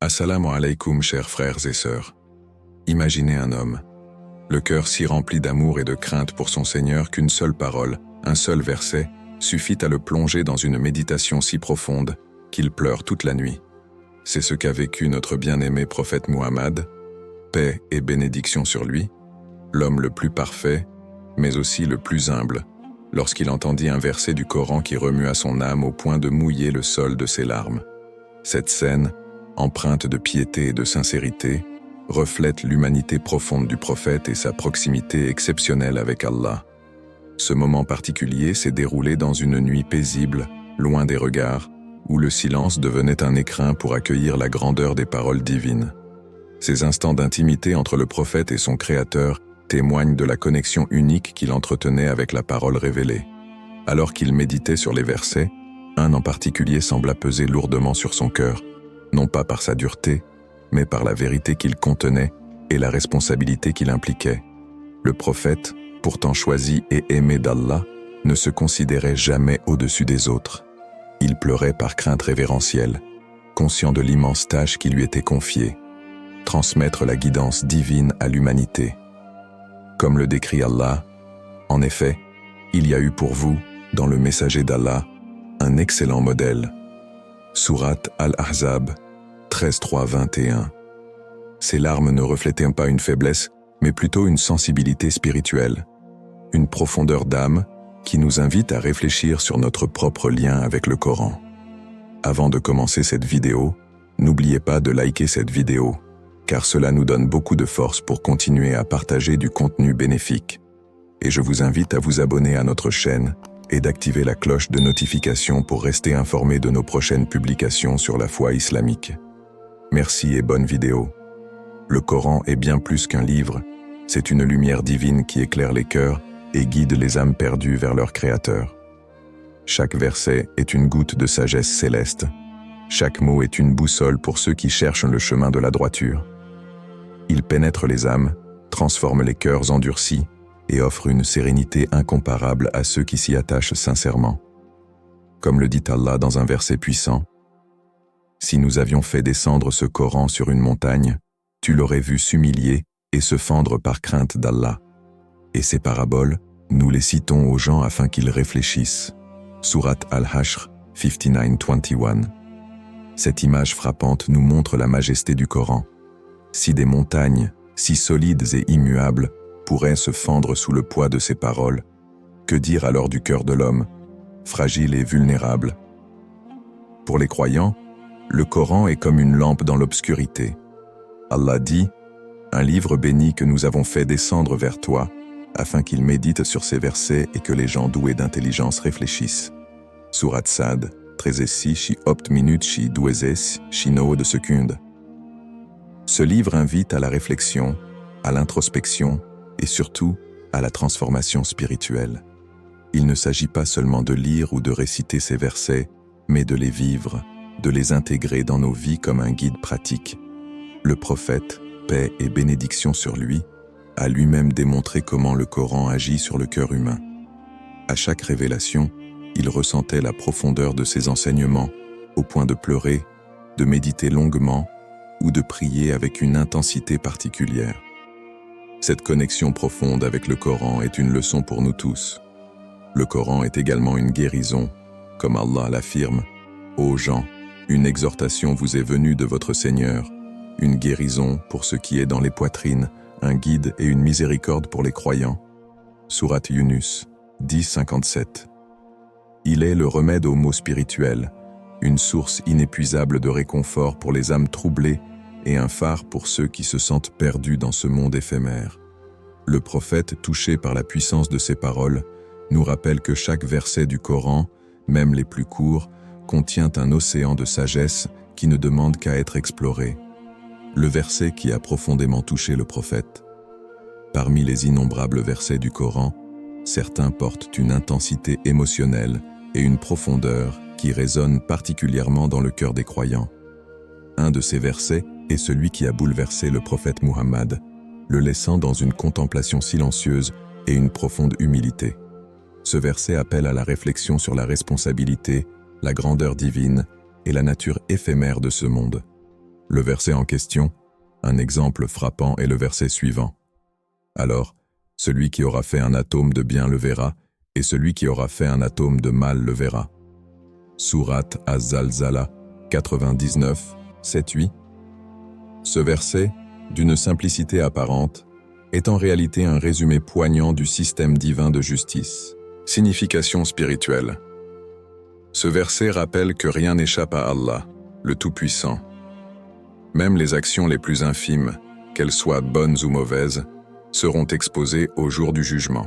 Assalamu alaikum, chers frères et sœurs. Imaginez un homme, le cœur si rempli d'amour et de crainte pour son Seigneur qu'une seule parole, un seul verset, suffit à le plonger dans une méditation si profonde qu'il pleure toute la nuit. C'est ce qu'a vécu notre bien-aimé prophète Muhammad, paix et bénédiction sur lui, l'homme le plus parfait, mais aussi le plus humble, lorsqu'il entendit un verset du Coran qui remua son âme au point de mouiller le sol de ses larmes. Cette scène, empreinte de piété et de sincérité, reflète l'humanité profonde du prophète et sa proximité exceptionnelle avec Allah. Ce moment particulier s'est déroulé dans une nuit paisible, loin des regards, où le silence devenait un écrin pour accueillir la grandeur des paroles divines. Ces instants d'intimité entre le prophète et son Créateur témoignent de la connexion unique qu'il entretenait avec la parole révélée. Alors qu'il méditait sur les versets, un en particulier sembla peser lourdement sur son cœur, non pas par sa dureté, mais par la vérité qu'il contenait et la responsabilité qu'il impliquait. Le prophète, pourtant choisi et aimé d'Allah, ne se considérait jamais au-dessus des autres. Il pleurait par crainte révérentielle, conscient de l'immense tâche qui lui était confiée, transmettre la guidance divine à l'humanité. Comme le décrit Allah, en effet, il y a eu pour vous, dans le messager d'Allah, un excellent modèle. Sourate Al-Ahzab, 13-3-21. Ces larmes ne reflétaient pas une faiblesse, mais plutôt une sensibilité spirituelle, une profondeur d'âme qui nous invite à réfléchir sur notre propre lien avec le Coran. Avant de commencer cette vidéo, n'oubliez pas de liker cette vidéo, car cela nous donne beaucoup de force pour continuer à partager du contenu bénéfique. Et je vous invite à vous abonner à notre chaîne et d'activer la cloche de notification pour rester informé de nos prochaines publications sur la foi islamique. Merci et bonne vidéo. Le Coran est bien plus qu'un livre, c'est une lumière divine qui éclaire les cœurs et guide les âmes perdues vers leur Créateur. Chaque verset est une goutte de sagesse céleste. Chaque mot est une boussole pour ceux qui cherchent le chemin de la droiture. Il pénètre les âmes, transforme les cœurs endurcis et offre une sérénité incomparable à ceux qui s'y attachent sincèrement. Comme le dit Allah dans un verset puissant, « Si nous avions fait descendre ce Coran sur une montagne, tu l'aurais vu s'humilier et se fendre par crainte d'Allah. Et ces paraboles, nous les citons aux gens afin qu'ils réfléchissent. » Sourate Al-Hashr 59-21. Cette image frappante nous montre la majesté du Coran. Si des montagnes, si solides et immuables, pourraient se fendre sous le poids de ces paroles, que dire alors du cœur de l'homme, fragile et vulnérable? Pour les croyants, le Coran est comme une lampe dans l'obscurité. Allah dit, « Un livre béni que nous avons fait descendre vers toi, afin qu'il médite sur ces versets et que les gens doués d'intelligence réfléchissent. » Sourate Sad, 13 shi 8 minutes shi 12 shi 9 secondes. Ce livre invite à la réflexion, à l'introspection, et surtout à la transformation spirituelle. Il ne s'agit pas seulement de lire ou de réciter ces versets, mais de les vivre, de les intégrer dans nos vies comme un guide pratique. Le prophète, paix et bénédiction sur lui, a lui-même démontré comment le Coran agit sur le cœur humain. À chaque révélation, il ressentait la profondeur de ses enseignements, au point de pleurer, de méditer longuement ou de prier avec une intensité particulière. Cette connexion profonde avec le Coran est une leçon pour nous tous. Le Coran est également une guérison, comme Allah l'affirme. « Ô gens, une exhortation vous est venue de votre Seigneur, une guérison pour ce qui est dans les poitrines, un guide et une miséricorde pour les croyants. » Sourate Yunus 10-57. Il est le remède aux maux spirituels, une source inépuisable de réconfort pour les âmes troublées et un phare pour ceux qui se sentent perdus dans ce monde éphémère. Le prophète, touché par la puissance de ces paroles, nous rappelle que chaque verset du Coran, même les plus courts, contient un océan de sagesse qui ne demande qu'à être exploré. Le verset qui a profondément touché le prophète. Parmi les innombrables versets du Coran, certains portent une intensité émotionnelle et une profondeur qui résonnent particulièrement dans le cœur des croyants. Un de ces versets est celui qui a bouleversé le prophète Muhammad, le laissant dans une contemplation silencieuse et une profonde humilité. Ce verset appelle à la réflexion sur la responsabilité, la grandeur divine et la nature éphémère de ce monde. Le verset en question, un exemple frappant est le verset suivant. Alors, celui qui aura fait un atome de bien le verra, et celui qui aura fait un atome de mal le verra. Sourate Az-Zalzala 99, 7-8. Ce verset, d'une simplicité apparente, est en réalité un résumé poignant du système divin de justice. Signification spirituelle. Ce verset rappelle que rien n'échappe à Allah, le Tout-Puissant. Même les actions les plus infimes, qu'elles soient bonnes ou mauvaises, seront exposées au jour du jugement.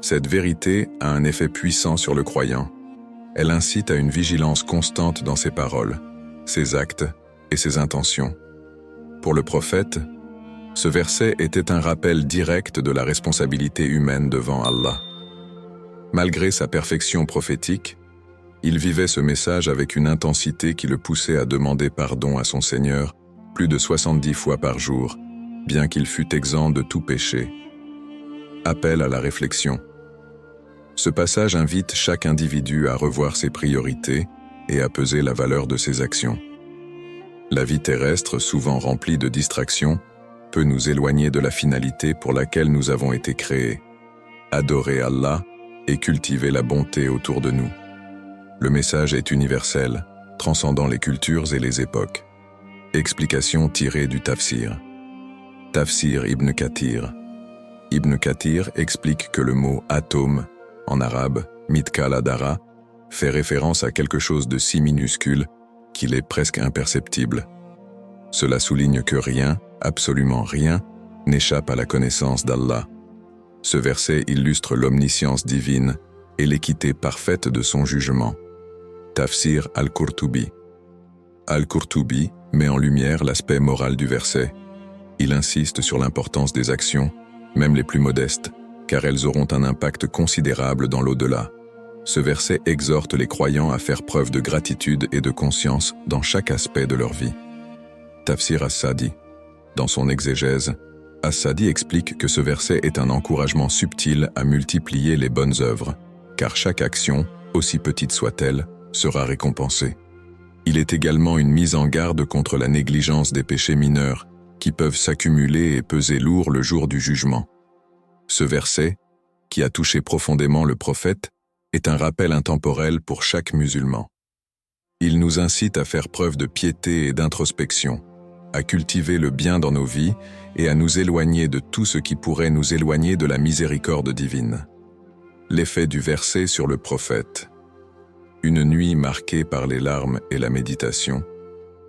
Cette vérité a un effet puissant sur le croyant. Elle incite à une vigilance constante dans ses paroles, ses actes et ses intentions. Pour le prophète, ce verset était un rappel direct de la responsabilité humaine devant Allah. Malgré sa perfection prophétique, il vivait ce message avec une intensité qui le poussait à demander pardon à son Seigneur plus de 70 fois par jour, bien qu'il fût exempt de tout péché. Appel à la réflexion. Ce passage invite chaque individu à revoir ses priorités et à peser la valeur de ses actions. La vie terrestre, souvent remplie de distractions, peut nous éloigner de la finalité pour laquelle nous avons été créés, adorer Allah et cultiver la bonté autour de nous. Le message est universel, transcendant les cultures et les époques. Explication tirée du Tafsir. Tafsir Ibn Kathir. Ibn Kathir explique que le mot « atome » en arabe « mitkala dara » fait référence à quelque chose de si minuscule qu'il est presque imperceptible. Cela souligne que rien, absolument rien, n'échappe à la connaissance d'Allah. Ce verset illustre l'omniscience divine et l'équité parfaite de son jugement. Tafsir al-Qurtubi. Al-Qurtubi met en lumière l'aspect moral du verset. Il insiste sur l'importance des actions, même les plus modestes, car elles auront un impact considérable dans l'au-delà. Ce verset exhorte les croyants à faire preuve de gratitude et de conscience dans chaque aspect de leur vie. Tafsir As-Sadi. Dans son exégèse, As-Sadi explique que ce verset est un encouragement subtil à multiplier les bonnes œuvres, car chaque action, aussi petite soit-elle, sera récompensée. Il est également une mise en garde contre la négligence des péchés mineurs, qui peuvent s'accumuler et peser lourd le jour du jugement. Ce verset, qui a touché profondément le prophète, est un rappel intemporel pour chaque musulman. Il nous incite à faire preuve de piété et d'introspection, à cultiver le bien dans nos vies et à nous éloigner de tout ce qui pourrait nous éloigner de la miséricorde divine. L'effet du verset sur le prophète. Une nuit marquée par les larmes et la méditation,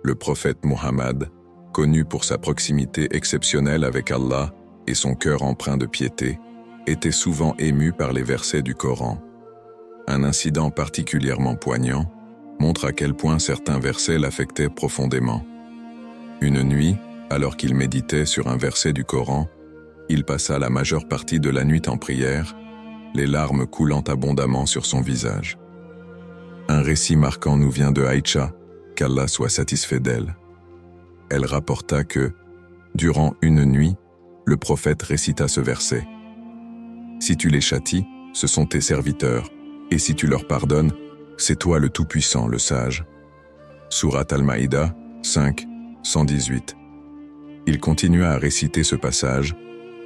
le prophète Muhammad, connu pour sa proximité exceptionnelle avec Allah et son cœur empreint de piété, était souvent ému par les versets du Coran. Un incident particulièrement poignant montre à quel point certains versets l'affectaient profondément. Une nuit, alors qu'il méditait sur un verset du Coran, il passa la majeure partie de la nuit en prière, les larmes coulant abondamment sur son visage. Un récit marquant nous vient de Aïcha, qu'Allah soit satisfait d'elle. Elle rapporta que, durant une nuit, le prophète récita ce verset. « Si tu les châties, ce sont tes serviteurs, et si tu leur pardonnes, c'est toi le Tout-Puissant, le Sage. » Sourate Al-Maïda 5, 118. Il continua à réciter ce passage,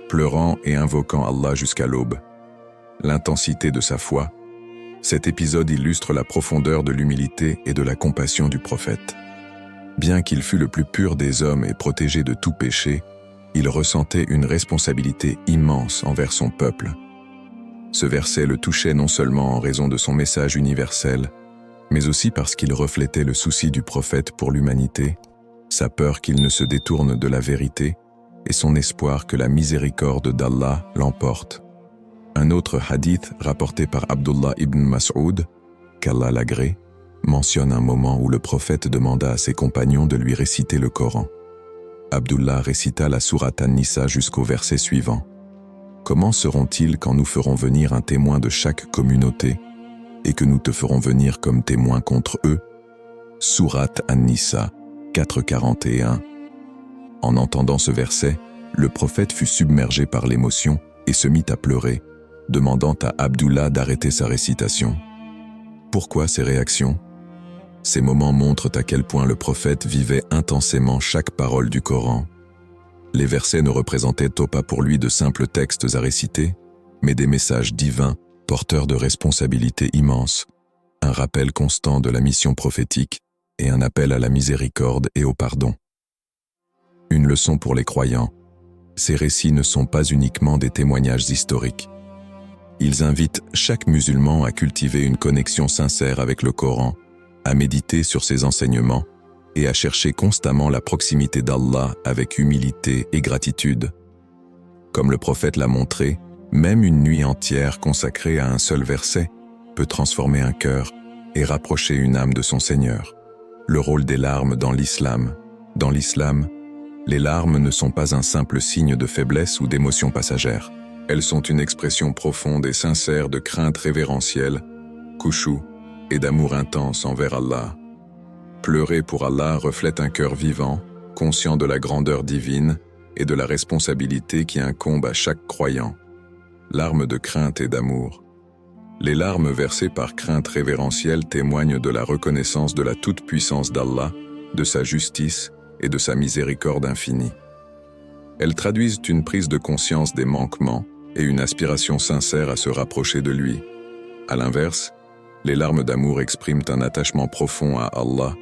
pleurant et invoquant Allah jusqu'à l'aube. L'intensité de sa foi, cet épisode illustre la profondeur de l'humilité et de la compassion du prophète. Bien qu'il fût le plus pur des hommes et protégé de tout péché, il ressentait une responsabilité immense envers son peuple. Ce verset le touchait non seulement en raison de son message universel, mais aussi parce qu'il reflétait le souci du prophète pour l'humanité, sa peur qu'il ne se détourne de la vérité et son espoir que la miséricorde d'Allah l'emporte. Un autre hadith rapporté par Abdullah ibn Mas'ud, qu'Allah l'agrée, mentionne un moment où le prophète demanda à ses compagnons de lui réciter le Coran. Abdullah récita la sourate An-Nisa jusqu'au verset suivant. « Comment seront-ils quand nous ferons venir un témoin de chaque communauté et que nous te ferons venir comme témoin contre eux » Sourate An-Nisa 4:41. En entendant ce verset, le prophète fut submergé par l'émotion et se mit à pleurer, demandant à Abdullah d'arrêter sa récitation. Pourquoi ces réactions ? Ces moments montrent à quel point le prophète vivait intensément chaque parole du Coran. Les versets ne représentaient pas pour lui de simples textes à réciter, mais des messages divins porteurs de responsabilités immenses, un rappel constant de la mission prophétique et un appel à la miséricorde et au pardon. Une leçon pour les croyants. Ces récits ne sont pas uniquement des témoignages historiques. Ils invitent chaque musulman à cultiver une connexion sincère avec le Coran, à méditer sur ses enseignements et à chercher constamment la proximité d'Allah avec humilité et gratitude. Comme le prophète l'a montré, même une nuit entière consacrée à un seul verset peut transformer un cœur et rapprocher une âme de son Seigneur. Le rôle des larmes dans l'islam. Dans l'islam, les larmes ne sont pas un simple signe de faiblesse ou d'émotion passagère. Elles sont une expression profonde et sincère de crainte révérentielle, khushu, et d'amour intense envers Allah. Pleurer pour Allah reflète un cœur vivant, conscient de la grandeur divine et de la responsabilité qui incombe à chaque croyant. Larmes de crainte et d'amour. Les larmes versées par crainte révérentielle témoignent de la reconnaissance de la toute-puissance d'Allah, de sa justice et de sa miséricorde infinie. Elles traduisent une prise de conscience des manquements et une aspiration sincère à se rapprocher de lui. À l'inverse, les larmes d'amour expriment un attachement profond à Allah,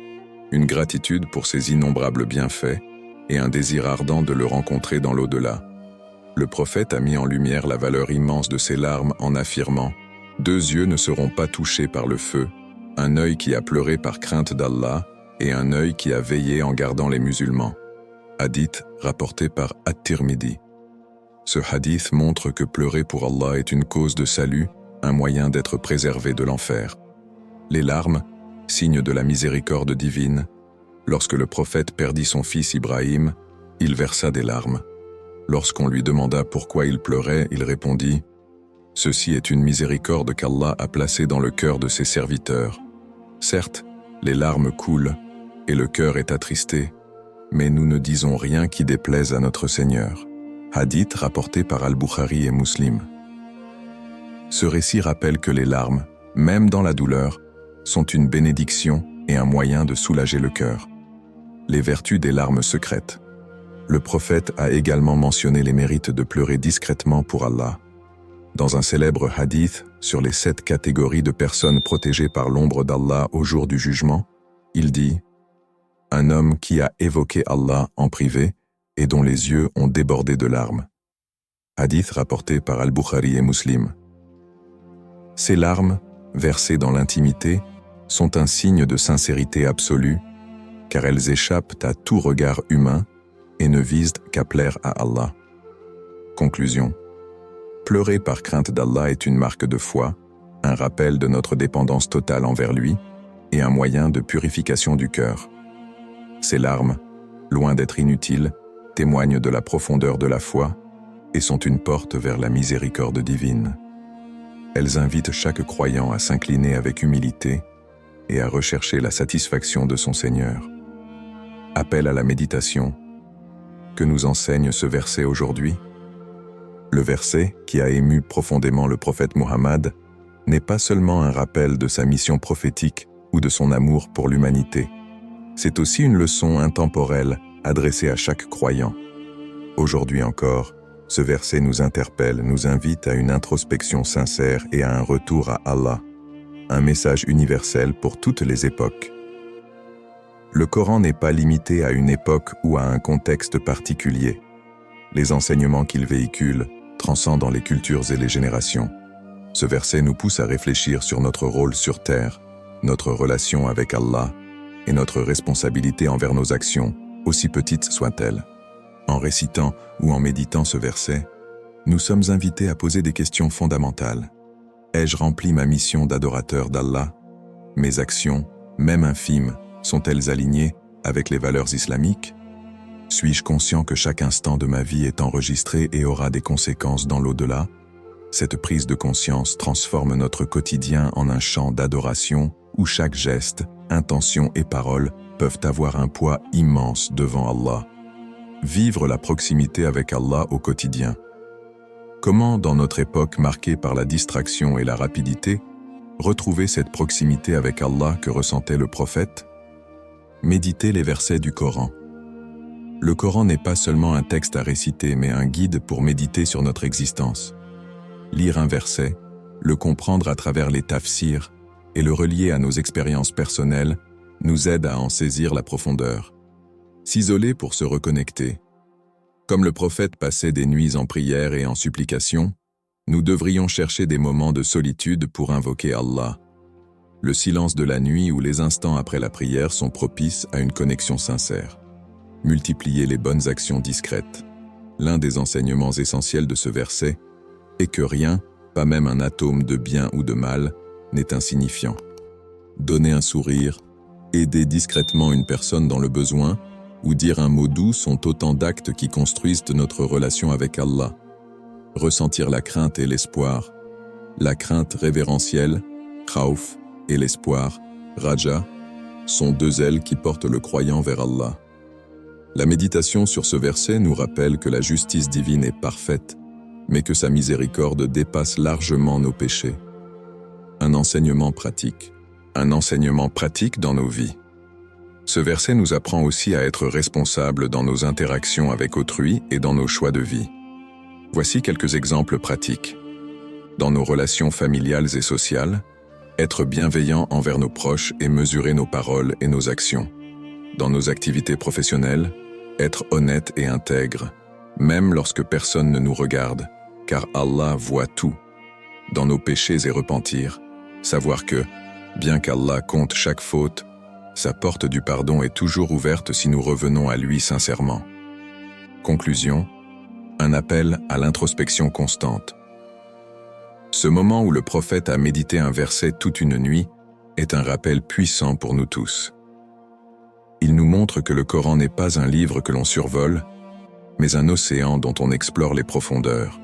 une gratitude pour ses innombrables bienfaits et un désir ardent de le rencontrer dans l'au-delà. Le prophète a mis en lumière la valeur immense de ces larmes en affirmant « Deux yeux ne seront pas touchés par le feu, un œil qui a pleuré par crainte d'Allah et un œil qui a veillé en gardant les musulmans. » Hadith rapporté par At-Tirmidhi. Ce hadith montre que pleurer pour Allah est une cause de salut, un moyen d'être préservé de l'enfer. Les larmes, signe de la miséricorde divine. Lorsque le prophète perdit son fils Ibrahim, il versa des larmes. Lorsqu'on lui demanda pourquoi il pleurait, il répondit « Ceci est une miséricorde qu'Allah a placée dans le cœur de ses serviteurs. Certes, les larmes coulent et le cœur est attristé, mais nous ne disons rien qui déplaise à notre Seigneur. » Hadith rapporté par Al-Bukhari et Muslim. Ce récit rappelle que les larmes, même dans la douleur, sont une bénédiction et un moyen de soulager le cœur. Les vertus des larmes secrètes. Le prophète a également mentionné les mérites de pleurer discrètement pour Allah. Dans un célèbre hadith sur les 7 catégories de personnes protégées par l'ombre d'Allah au jour du jugement, il dit « Un homme qui a évoqué Allah en privé et dont les yeux ont débordé de larmes. » Hadith rapporté par Al-Bukhari et Muslim. Ces larmes, versées dans l'intimité, sont un signe de sincérité absolue, car elles échappent à tout regard humain et ne visent qu'à plaire à Allah. Conclusion. Pleurer par crainte d'Allah est une marque de foi, un rappel de notre dépendance totale envers lui et un moyen de purification du cœur. Ces larmes, loin d'être inutiles, témoignent de la profondeur de la foi et sont une porte vers la miséricorde divine. Elles invitent chaque croyant à s'incliner avec humilité et à rechercher la satisfaction de son Seigneur. Appel à la méditation. Que nous enseigne ce verset aujourd'hui? Le verset, qui a ému profondément le prophète Muhammad, n'est pas seulement un rappel de sa mission prophétique ou de son amour pour l'humanité. C'est aussi une leçon intemporelle adressée à chaque croyant. Aujourd'hui encore, ce verset nous interpelle, nous invite à une introspection sincère et à un retour à Allah, un message universel pour toutes les époques. Le Coran n'est pas limité à une époque ou à un contexte particulier. Les enseignements qu'il véhicule transcendent les cultures et les générations. Ce verset nous pousse à réfléchir sur notre rôle sur terre, notre relation avec Allah et notre responsabilité envers nos actions, aussi petites soient-elles. En récitant ou en méditant ce verset, nous sommes invités à poser des questions fondamentales. Ai-je rempli ma mission d'adorateur d'Allah? Mes actions, même infimes, sont-elles alignées avec les valeurs islamiques? Suis-je conscient que chaque instant de ma vie est enregistré et aura des conséquences dans l'au-delà? Cette prise de conscience transforme notre quotidien en un champ d'adoration où chaque geste, intention et parole peuvent avoir un poids immense devant Allah. Vivre la proximité avec Allah au quotidien. Comment, dans notre époque marquée par la distraction et la rapidité, Retrouvez cette proximité avec Allah que ressentait le prophète. Méditez les versets du Coran. Le Coran n'est pas seulement un texte à réciter, mais un guide pour méditer sur notre existence. Lire un verset, le comprendre à travers les tafsirs et le relier à nos expériences personnelles nous aide à en saisir la profondeur. S'isoler pour se reconnecter. Comme le prophète passait des nuits en prière et en supplication, nous devrions chercher des moments de solitude pour invoquer Allah. Le silence de la nuit ou les instants après la prière sont propices à une connexion sincère. Multiplier les bonnes actions discrètes. L'un des enseignements essentiels de ce verset est que rien, pas même un atome de bien ou de mal, n'est insignifiant. Donner un sourire, aider discrètement une personne dans le besoin ou dire un mot doux sont autant d'actes qui construisent notre relation avec Allah. Ressentir la crainte et l'espoir. La crainte révérentielle, khawf, et l'espoir, raja, sont deux ailes qui portent le croyant vers Allah. La méditation sur ce verset nous rappelle que la justice divine est parfaite, mais que sa miséricorde dépasse largement nos péchés. Un enseignement pratique. Un enseignement pratique dans nos vies. Ce verset nous apprend aussi à être responsables dans nos interactions avec autrui et dans nos choix de vie. Voici quelques exemples pratiques. Dans nos relations familiales et sociales, être bienveillant envers nos proches et mesurer nos paroles et nos actions. Dans nos activités professionnelles, être honnête et intègre, même lorsque personne ne nous regarde, car Allah voit tout. Dans nos péchés et repentirs, savoir que, bien qu'Allah compte chaque faute, sa porte du pardon est toujours ouverte si nous revenons à lui sincèrement. Conclusion, un appel à l'introspection constante. Ce moment où le prophète a médité un verset toute une nuit est un rappel puissant pour nous tous. Il nous montre que le Coran n'est pas un livre que l'on survole, mais un océan dont on explore les profondeurs.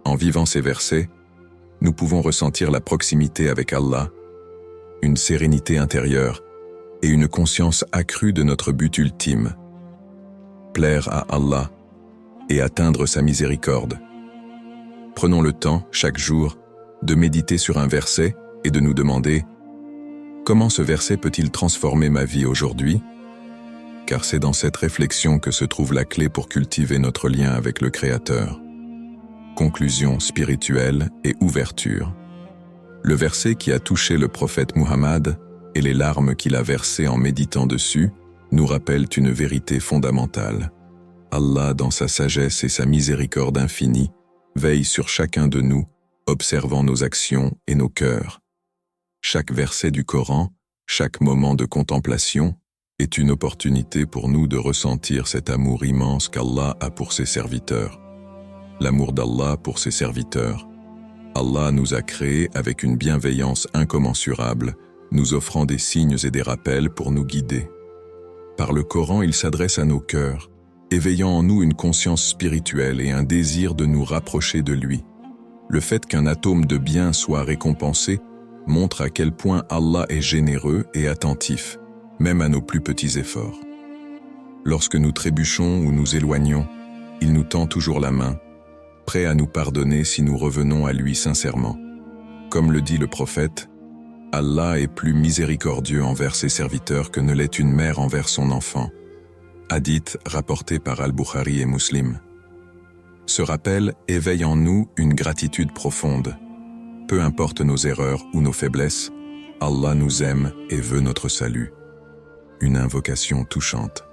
En vivant ces versets, nous pouvons ressentir la proximité avec Allah, une sérénité intérieure et une conscience accrue de notre but ultime, plaire à Allah et atteindre sa miséricorde. Prenons le temps, chaque jour, de méditer sur un verset et de nous demander « Comment ce verset peut-il transformer ma vie aujourd'hui ?» Car c'est dans cette réflexion que se trouve la clé pour cultiver notre lien avec le Créateur. Conclusion spirituelle et ouverture. Le verset qui a touché le prophète Muhammad et les larmes qu'il a versées en méditant dessus nous rappellent une vérité fondamentale. Allah, dans sa sagesse et sa miséricorde infinie, veille sur chacun de nous, observant nos actions et nos cœurs. Chaque verset du Coran, chaque moment de contemplation, est une opportunité pour nous de ressentir cet amour immense qu'Allah a pour ses serviteurs. L'amour d'Allah pour ses serviteurs. Allah nous a créés avec une bienveillance incommensurable, nous offrant des signes et des rappels pour nous guider. Par le Coran, il s'adresse à nos cœurs, éveillant en nous une conscience spirituelle et un désir de nous rapprocher de lui. Le fait qu'un atome de bien soit récompensé montre à quel point Allah est généreux et attentif, même à nos plus petits efforts. Lorsque nous trébuchons ou nous éloignons, il nous tend toujours la main, prêt à nous pardonner si nous revenons à lui sincèrement. Comme le dit le prophète, Allah est plus miséricordieux envers ses serviteurs que ne l'est une mère envers son enfant. Hadith rapporté par Al-Bukhari et Muslim. Ce rappel éveille en nous une gratitude profonde. Peu importe nos erreurs ou nos faiblesses, Allah nous aime et veut notre salut. Une invocation touchante.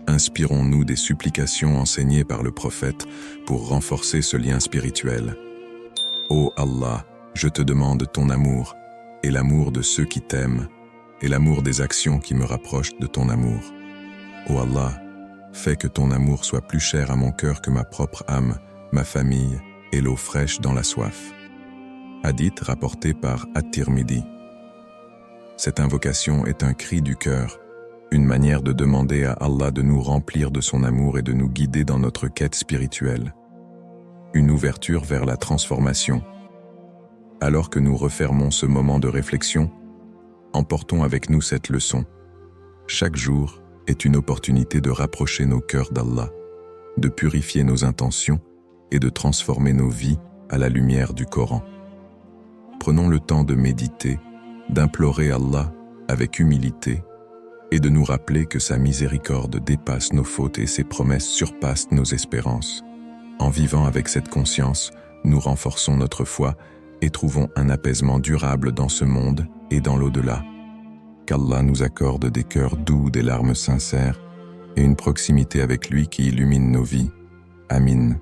Inspirons-nous des supplications enseignées par le prophète pour renforcer ce lien spirituel. Ô Allah, je te demande ton amour, et l'amour de ceux qui t'aiment, et l'amour des actions qui me rapprochent de ton amour. Ô Allah, fais que ton amour soit plus cher à mon cœur que ma propre âme, ma famille et l'eau fraîche dans la soif. Hadith rapporté par At-Tirmidhi. Cette invocation est un cri du cœur, une manière de demander à Allah de nous remplir de son amour et de nous guider dans notre quête spirituelle. Une ouverture vers la transformation. Alors que nous refermons ce moment de réflexion, emportons avec nous cette leçon. Chaque jour est une opportunité de rapprocher nos cœurs d'Allah, de purifier nos intentions et de transformer nos vies à la lumière du Coran. prenons le temps de méditer, d'implorer Allah avec humilité et de nous rappeler que sa miséricorde dépasse nos fautes et ses promesses surpassent nos espérances. En vivant avec cette conscience, nous renforçons notre foi et trouvons un apaisement durable dans ce monde et dans l'au-delà. Qu'Allah nous accorde des cœurs doux, des larmes sincères et une proximité avec lui qui illumine nos vies. Amin.